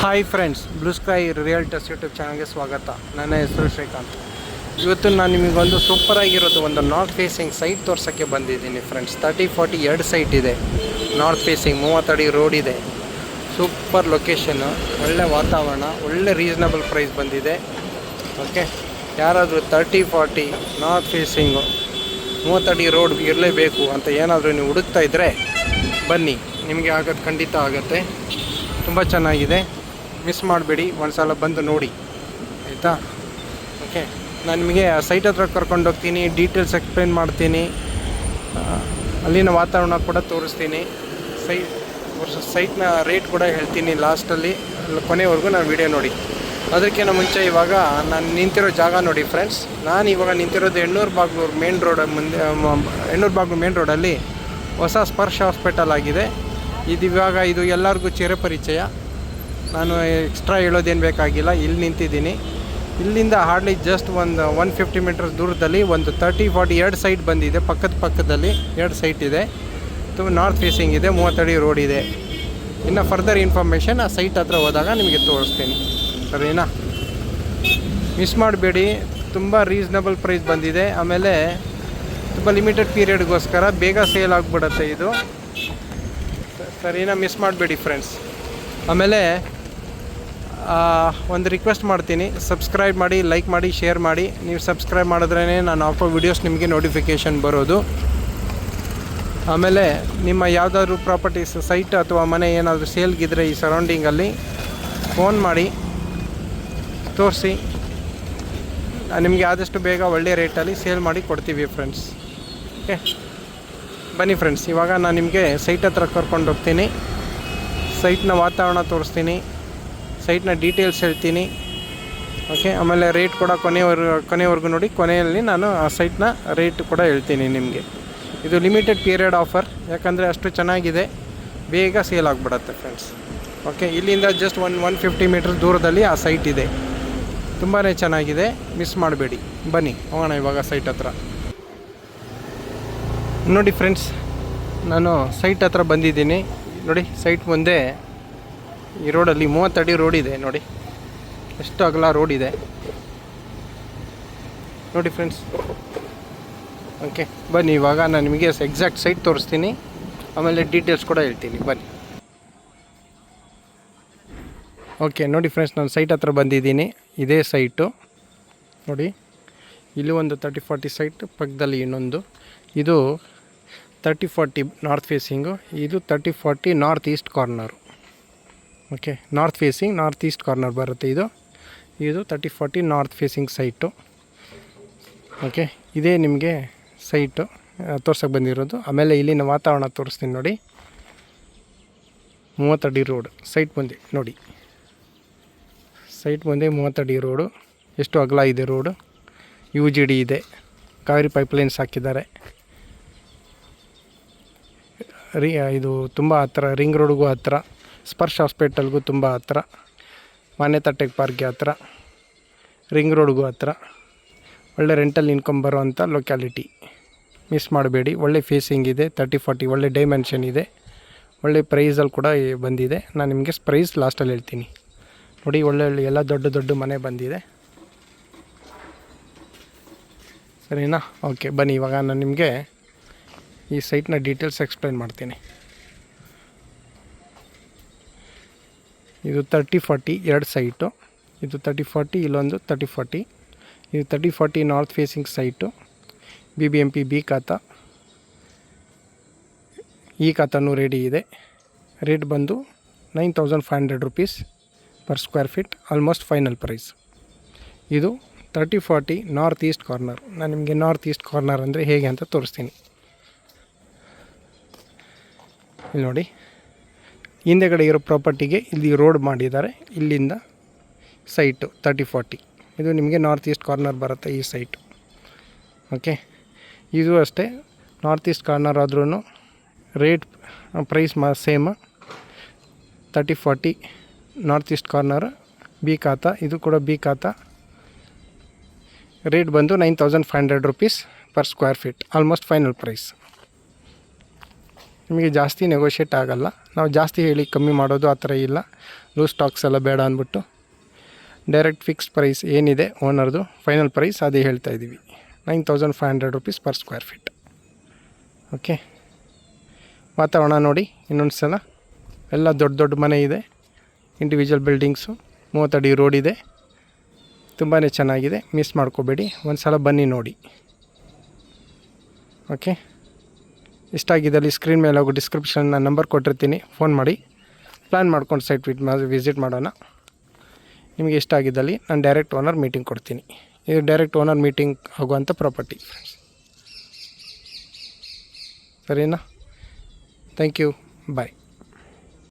Hi friends, blue sky realtors YouTube ಚಾನಲ್ಗೆ ಸ್ವಾಗತ. ನನ್ನ ಹೆಸರು ಶ್ರೀಕಾಂತ್. ಇವತ್ತು ನಾನು ನಿಮಗೊಂದು ಸೂಪರಾಗಿರೋದು ಒಂದು ನಾರ್ತ್ ಫೇಸಿಂಗ್ ಸೈಟ್ ತೋರ್ಸೋಕ್ಕೆ ಬಂದಿದ್ದೀನಿ ಫ್ರೆಂಡ್ಸ್. 30-40 ಎರಡು ಸೈಟ್ ಇದೆ. ನಾರ್ತ್ ಫೇಸಿಂಗ್ 30 ಅಡಿ ರೋಡ್ ಇದೆ. ಸೂಪರ್ ಲೊಕೇಶನ್ನು, ಒಳ್ಳೆ ವಾತಾವರಣ, ಒಳ್ಳೆ ರೀಸನಬಲ್ ಪ್ರೈಸ್ ಬಂದಿದೆ. ಓಕೆ, ಯಾರಾದರೂ 30-40 ನಾರ್ತ್ ಫೇಸಿಂಗು 30 ಅಡಿ ರೋಡ್ ಇರಲೇಬೇಕು ಅಂತ ಏನಾದರೂ ನೀವು ಹುಡುಕ್ತಾ ಇದ್ದರೆ ಬನ್ನಿ, ನಿಮಗೆ ಆಗೋದು ಖಂಡಿತ ಆಗುತ್ತೆ. ತುಂಬ ಚೆನ್ನಾಗಿದೆ, ಮಿಸ್ ಮಾಡಬೇಡಿ, ಒಂದು ಸಲ ಬಂದು ನೋಡಿ ಆಯಿತಾ. ಓಕೆ, ನಾನು ನಿಮಗೆ ಆ ಸೈಟ್ ಹತ್ರ ಕರ್ಕೊಂಡೋಗ್ತೀನಿ, ಡೀಟೇಲ್ಸ್ ಎಕ್ಸ್ಪ್ಲೇನ್ ಮಾಡ್ತೀನಿ, ಅಲ್ಲಿನ ವಾತಾವರಣ ಕೂಡ ತೋರಿಸ್ತೀನಿ, ಸೈಟ್ನ ರೇಟ್ ಕೂಡ ಹೇಳ್ತೀನಿ ಲಾಸ್ಟಲ್ಲಿ. ಕೊನೆವರೆಗೂ ನಾನು ವಿಡಿಯೋ ನೋಡಿ. ಅದಕ್ಕಿಂತ ಮುಂಚೆ ಇವಾಗ ನಾನು ನಿಂತಿರೋ ಜಾಗ ನೋಡಿ ಫ್ರೆಂಡ್ಸ್. ನಾನು ಇವಾಗ ನಿಂತಿರೋದು ಎಣ್ಣೂರು ಬಾಗ್ಲೂರು ಮೇನ್ ರೋಡ್ ಮುಂದೆ, ಎಣ್ಣೂರು ಬಾಗ್ಲೂರು ಮೇನ್ ರೋಡಲ್ಲಿ ಹೊಸ ಸ್ಪರ್ಶ ಹಾಸ್ಪಿಟಲ್ ಆಗಿದೆ. ಇದು ಎಲ್ಲರಿಗೂ ಚಿರಪರಿಚಯ. ನಾನು ಎಕ್ಸ್ಟ್ರಾ ಹೇಳೋದೇನು ಬೇಕಾಗಿಲ್ಲ. ಇಲ್ಲಿ ನಿಂತಿದ್ದೀನಿ. ಇಲ್ಲಿಂದ ಹಾರ್ಡ್ಲಿ ಜಸ್ಟ್ ಒಂದು 150 ಮೀಟರ್ಸ್ ದೂರದಲ್ಲಿ ಒಂದು 30-40 ಎರಡು ಸೈಟ್ ಬಂದಿದೆ. ಪಕ್ಕದಲ್ಲಿ ಎರಡು ಸೈಟ್ ಇದೆ. ತುಂಬ ನಾರ್ತ್ ಫೇಸಿಂಗ್ ಇದೆ, 30 ಅಡಿ ರೋಡ್ ಇದೆ. ಇನ್ನು ಫರ್ದರ್ ಇನ್ಫಾರ್ಮೇಷನ್ ಆ ಸೈಟ್ ಹತ್ರ ಹೋದಾಗ ನಿಮಗೆ ತೋರಿಸ್ತೀನಿ, ಸರಿನಾ? ಮಿಸ್ ಮಾಡಬೇಡಿ, ತುಂಬ ರೀಸನಬಲ್ ಪ್ರೈಸ್ ಬಂದಿದೆ. ಆಮೇಲೆ ತುಂಬ ಲಿಮಿಟೆಡ್ ಪೀರಿಯಡ್ಗೋಸ್ಕರ ಬೇಗ ಸೇಲ್ ಆಗಿಬಿಡುತ್ತೆ ಇದು, ಸರಿನಾ? ಮಿಸ್ ಮಾಡಬೇಡಿ ಫ್ರೆಂಡ್ಸ್. ಆಮೇಲೆ ಒಂದು ರಿಕ್ವೆಸ್ಟ್ ಮಾಡ್ತೀನಿ, ಸಬ್ಸ್ಕ್ರೈಬ್ ಮಾಡಿ, ಲೈಕ್ ಮಾಡಿ, ಶೇರ್ ಮಾಡಿ. ನೀವು ಸಬ್ಸ್ಕ್ರೈಬ್ ಮಾಡಿದ್ರೇ ನಾನು ಹಾಕೋ ವಿಡಿಯೋಸ್ ನಿಮಗೆ ನೋಟಿಫಿಕೇಷನ್ ಬರೋದು. ಆಮೇಲೆ ನಿಮ್ಮ ಯಾವುದಾದ್ರೂ ಪ್ರಾಪರ್ಟೀಸ್ ಸೈಟ್ ಅಥವಾ ಮನೆ ಏನಾದರೂ ಸೇಲ್ಗಿದ್ರೆ ಈ ಸರೌಂಡಿಂಗಲ್ಲಿ ಫೋನ್ ಮಾಡಿ ತೋರಿಸಿ, ನಿಮಗೆ ಆದಷ್ಟು ಬೇಗ ಒಳ್ಳೆಯ ರೇಟಲ್ಲಿ ಸೇಲ್ ಮಾಡಿ ಕೊಡ್ತೀವಿ ಫ್ರೆಂಡ್ಸ್. ಓಕೆ, ಬನ್ನಿ ಫ್ರೆಂಡ್ಸ್. ಇವಾಗ ನಾನು ನಿಮಗೆ ಸೈಟ್ ಹತ್ರ ಕರ್ಕೊಂಡು ಹೋಗ್ತೀನಿ, ಸೈಟ್ನ ವಾತಾವರಣ ತೋರಿಸ್ತೀನಿ, ಸೈಟ್ನ ಡೀಟೇಲ್ಸ್ ಹೇಳ್ತೀನಿ. ಓಕೆ, ಆಮೇಲೆ ರೇಟ್ ಕೂಡ ಕೊನೆವರೆಗೂ ನೋಡಿ. ಕೊನೆಯಲ್ಲಿ ನಾನು ಆ ಸೈಟ್ನ ರೇಟ್ ಕೂಡ ಹೇಳ್ತೀನಿ ನಿಮಗೆ. ಇದು ಲಿಮಿಟೆಡ್ ಪೀರಿಯಡ್ ಆಫರ್, ಯಾಕಂದರೆ ಅಷ್ಟು ಚೆನ್ನಾಗಿದೆ, ಬೇಗ ಸೇಲ್ ಆಗಿಬಿಡತ್ತೆ ಫ್ರೆಂಡ್ಸ್. ಓಕೆ, ಇಲ್ಲಿಂದ ಜಸ್ಟ್ 150 ಮೀಟರ್ ದೂರದಲ್ಲಿ ಆ ಸೈಟ್ ಇದೆ. ತುಂಬಾ ಚೆನ್ನಾಗಿದೆ, ಮಿಸ್ ಮಾಡಬೇಡಿ. ಬನ್ನಿ ಹೋಗೋಣ ಇವಾಗ ಸೈಟ್ ಹತ್ರ. ನೋಡಿ ಫ್ರೆಂಡ್ಸ್, ನಾನು ಸೈಟ್ ಹತ್ರ ಬಂದಿದ್ದೀನಿ. ನೋಡಿ, ಸೈಟ್ ಮುಂದೆ ಈ ರೋಡಲ್ಲಿ 30 ಅಡಿ ರೋಡ್ ಇದೆ. ನೋಡಿ ಎಷ್ಟು ಅಗಲ ರೋಡ್ ಇದೆ ನೋಡಿ ಫ್ರೆಂಡ್ಸ್. ಓಕೆ, ಬನ್ನಿ ಇವಾಗ ನಾನು ನಿಮಗೆ ಎಕ್ಸಾಕ್ಟ್ ಸೈಟ್ ತೋರಿಸ್ತೀನಿ, ಆಮೇಲೆ ಡೀಟೇಲ್ಸ್ ಕೂಡ ಹೇಳ್ತೀನಿ. ಬನ್ನಿ. ಓಕೆ, ನೋಡಿ ಫ್ರೆಂಡ್ಸ್, ನಾನು ಸೈಟ್ ಹತ್ರ ಬಂದಿದ್ದೀನಿ. ಇದೇ ಸೈಟು ನೋಡಿ. ಇಲ್ಲಿ ಒಂದು 30-40 ಸೈಟ್, ಪಕ್ಕದಲ್ಲಿ ಇನ್ನೊಂದು. ಇದು 30-40 ನಾರ್ತ್ ಫೇಸಿಂಗು, ಇದು 30-40 north East corner. Okay, north facing north east corner ಬರುತ್ತೆ ಇದು 30-40 ನಾರ್ತ್ ಫೇಸಿಂಗ್ ಸೈಟು. ಓಕೆ, ಇದೇ ನಿಮಗೆ ಸೈಟು ತೋರ್ಸೋಕ್ಕೆ ಬಂದಿರೋದು. ಆಮೇಲೆ ಇಲ್ಲಿನ ವಾತಾವರಣ ತೋರಿಸ್ತೀನಿ ನೋಡಿ. 30 ಅಡಿ ರೋಡ್ ಸೈಟ್ ಮುಂದೆ ನೋಡಿ. ಸೈಟ್ ಮುಂದೆ 30 ಅಡಿ ರೋಡು, ಎಷ್ಟು ಅಗಲ ಇದೆ ರೋಡು. UGD ಇದೆ, ಕಾವೇರಿ ಪೈಪ್ಲೈನ್ಸ್ ಹಾಕಿದ್ದಾರೆ. ಇದು ತುಂಬ ಹತ್ರ, ರಿಂಗ್ ರೋಡ್ಗೂ ಹತ್ರ, ಸ್ಪರ್ಶ ಹಾಸ್ಪಿಟಲ್ಗೂ ತುಂಬ ಹತ್ರ, ಮಾನ್ಯತಾ ಟೆಕ್ ಪಾರ್ಕ್ಗೆ ಹತ್ರ, ರಿಂಗ್ ರೋಡ್ಗೂ ಹತ್ರ. ಒಳ್ಳೆ ರೆಂಟಲ್ ಇನ್ಕಮ್ ಬರೋವಂಥ ಲೊಕ್ಯಾಲಿಟಿ, ಮಿಸ್ ಮಾಡಬೇಡಿ. ಒಳ್ಳೆ ಫೇಸಿಂಗ್ ಇದೆ, 30-40 ಒಳ್ಳೆ ಡೈಮೆನ್ಷನ್ ಇದೆ, ಒಳ್ಳೆ ಪ್ರೈಸಲ್ಲಿ ಕೂಡ ಬಂದಿದೆ. ನಾನು ನಿಮಗೆ ಪ್ರೈಸ್ ಲಾಸ್ಟಲ್ಲಿ ಹೇಳ್ತೀನಿ ನೋಡಿ. ಒಳ್ಳೆ ಎಲ್ಲ ದೊಡ್ಡ ಮನೆ ಬಂದಿದೆ, ಸರಿನಾ? ಓಕೆ, ಬನ್ನಿ ಇವಾಗ ನಾನು ನಿಮಗೆ ಈ ಸೈಟ್ನ ಡೀಟೇಲ್ಸ್ ಎಕ್ಸ್ಪ್ಲೇನ್ ಮಾಡ್ತೀನಿ. ಇದು 30-40 ಎರಡು ಸೈಟು. ಇದು 30-40, ಇಲ್ಲೊಂದು 30-40. ಇದು 30-40 north facing site. BBMP B ಖಾತಾ, ಈ ಖಾತಾನೂ ರೆಡಿ ಇದೆ. ರೇಟ್ ಬಂದು 9,500 rupees per square feet, almost final price. ಇದು 30-40 ನಾರ್ತ್ ಈಸ್ಟ್ ಕಾರ್ನರ್. ನಾನು ನಿಮಗೆ ನಾರ್ತ್ ಈಸ್ಟ್ ಕಾರ್ನರ್ ಅಂದರೆ ಹೇಗೆ ಅಂತ ತೋರಿಸ್ತೀನಿ. ಇಲ್ಲಿ ನೋಡಿ, ಹಿಂದೆಗಡೆ ಇರೋ ಪ್ರಾಪರ್ಟಿಗೆ ಇಲ್ಲಿ ರೋಡ್ ಮಾಡಿದ್ದಾರೆ. ಇಲ್ಲಿಂದ ಸೈಟು 30-40 ಇದು ನಿಮಗೆ ನಾರ್ತ್ ಈಸ್ಟ್ ಕಾರ್ನರ್ ಬರುತ್ತೆ ಈ ಸೈಟು. ಓಕೆ, ಇದು ಅಷ್ಟೇ ನಾರ್ತ್ ಈಸ್ಟ್ ಕಾರ್ನರ್ ಆದ್ರೂ rate price same. 30-40 north east corner, B khata, ಇದು ಕೂಡ B ಖಾತಾ. ರೇಟ್ ಬಂದು 9,500 rupees per square feet, almost final price. ನಿಮಗೆ ಜಾಸ್ತಿ ನೆಗೋಷಿಯೇಟ್ ಆಗೋಲ್ಲ. ನಾವು ಜಾಸ್ತಿ ಹೇಳಿ ಕಮ್ಮಿ ಮಾಡೋದು ಆ ಥರ ಇಲ್ಲ. ಲೂಸ್ ಸ್ಟಾಕ್ಸ್ ಎಲ್ಲ ಬೇಡ ಅಂದ್ಬಿಟ್ಟು ಡೈರೆಕ್ಟ್ ಫಿಕ್ಸ್ ಪ್ರೈಸ್ ಏನಿದೆ ಓನರ್ದು ಫೈನಲ್ ಪ್ರೈಸ್ ಅದೇ ಹೇಳ್ತಾ ಇದ್ದೀವಿ. 9,500 rupees per square feet. Okay, ವಾತಾವರಣ ನೋಡಿ ಇನ್ನೊಂದು ಸಲ. ಎಲ್ಲ ದೊಡ್ಡ ದೊಡ್ಡ ಮನೆ ಇದೆ, ಇಂಡಿವಿಜುವಲ್ ಬಿಲ್ಡಿಂಗ್ಸು, 30 ಅಡಿ ರೋಡ್ ಇದೆ. ತುಂಬಾ ಚೆನ್ನಾಗಿದೆ, ಮಿಸ್ ಮಾಡ್ಕೋಬೇಡಿ, ಒಂದು ಸಲ ಬನ್ನಿ ನೋಡಿ. ಓಕೆ, ಇಷ್ಟ ಆಗಿದ್ದಲ್ಲಿ ಸ್ಕ್ರೀನ್ ಮೇಲೆ ಹೋಗೋ ಡಿಸ್ಕ್ರಿಪ್ಷನ್ ನಂಬರ್ ಕೊಟ್ಟಿರ್ತೀನಿ, ಫೋನ್ ಮಾಡಿ ಪ್ಲ್ಯಾನ್ ಮಾಡ್ಕೊಂಡು ಸೈಟ್ ವಿಸಿಟ್ ಮಾಡೋಣ. ನಿಮಗೆ ಇಷ್ಟ ಆಗಿದ್ದಲ್ಲಿ ನಾನು ಡೈರೆಕ್ಟ್ ಓನರ್ ಮೀಟಿಂಗ್ ಕೊಡ್ತೀನಿ. ಇದು ಡೈರೆಕ್ಟ್ ಓನರ್ ಮೀಟಿಂಗ್ ಆಗುವಂಥ ಪ್ರಾಪರ್ಟಿ ಫ್ರೆಂಡ್ಸ್. ಸರಿನಾ? Thank you, bye.